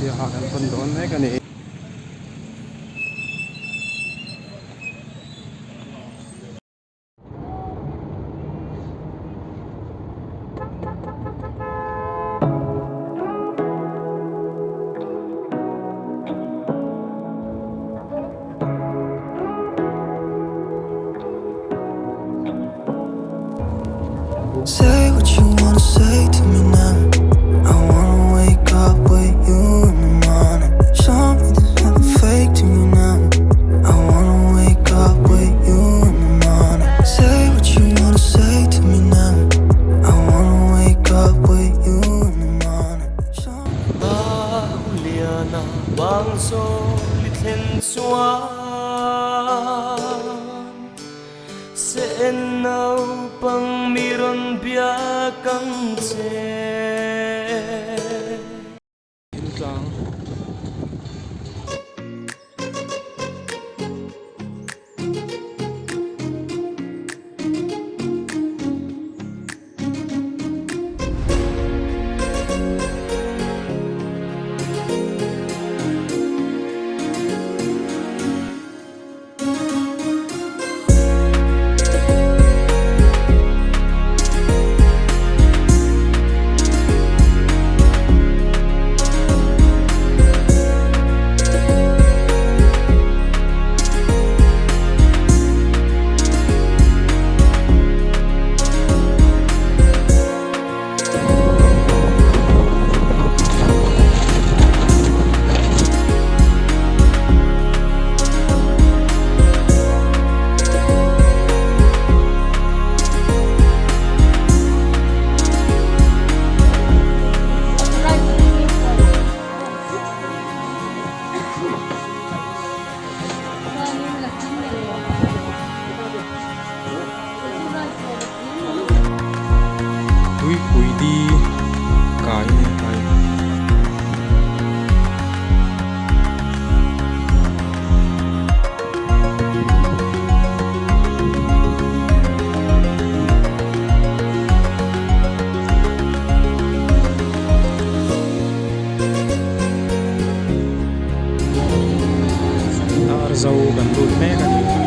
sia hakan pun don me kan ni Say what you wanna say to me now. I wanna wake up with you in the morning. Show me there's nothing fake to me now. I wanna wake up with you in the morning. Say what you wanna say to me now. I wanna wake up with you in the morning. Juliana bang solithen suan sen nau pang miron biakang se sang Ui đi cái này dầu gần đôi mét này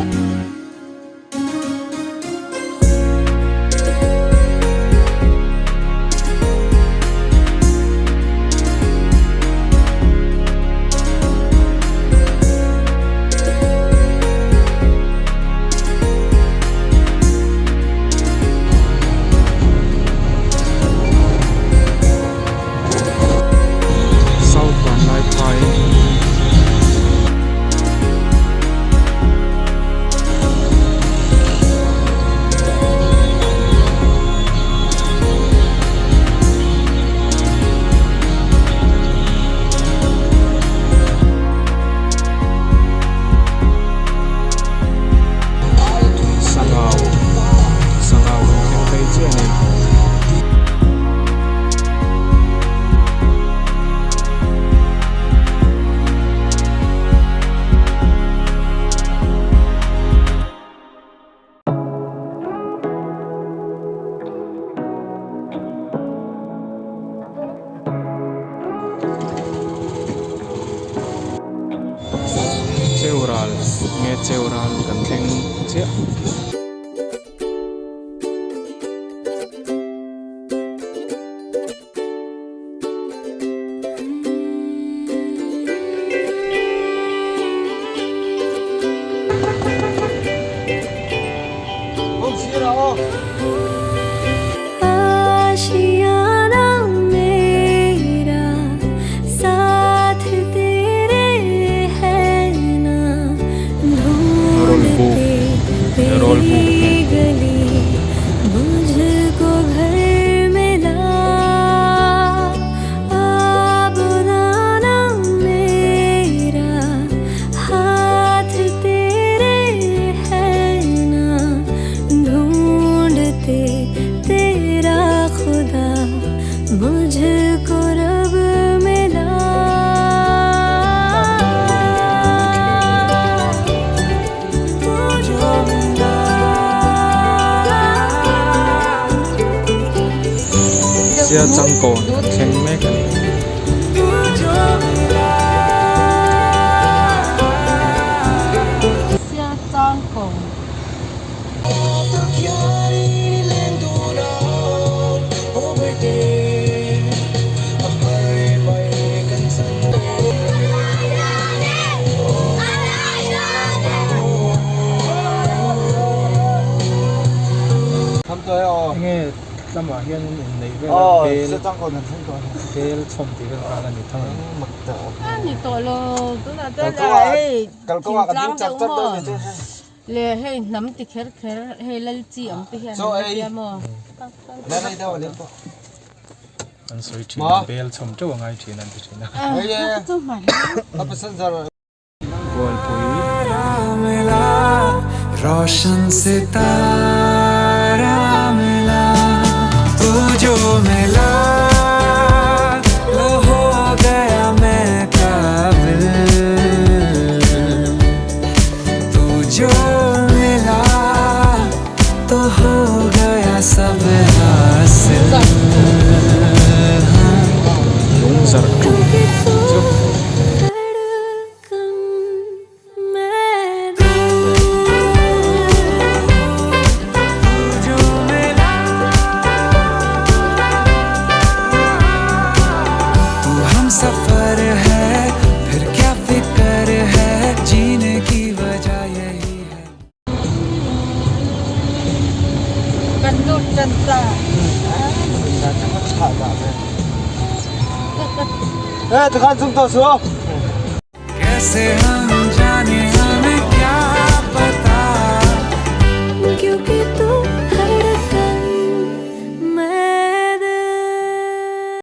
Ceural, nghe Ceural cần thêm chiếc role मुझको घर में ला बुलाना मेरा हाथ तेरे है ना ढूंढते तेरा खुदा मुझको रब मिला sia chẳng còn khen mấy cái lama hian nei vel Ờ, bel sẽ tăng còn lần không còn. bel chom ti vel ka la ni thang Mặc tờ. Ni to lo tu na Kalau ta kau la ada, hey kalau kau ada lang cap ta cap mo dah itu. le hey nam ti kher kher hey lal chi am ti hian So, na eh, pia mo Dah dah dah boleh kok. an soi thi Ma? bel chom to ngai thi nan ti na ah tu man Apa sensor? bol pui मिला रोशन सितारा मिला तू जो मिला low हो गया मैं काबिल तू जो मिला तो हो गया सब हासिल lung sar tu chop सफर है फिर क्या फिक्र है जीने की वजह यही है kan du tan ta Dah cakap tak dah. Eh, tekan zoom tu suruh. कैसे हम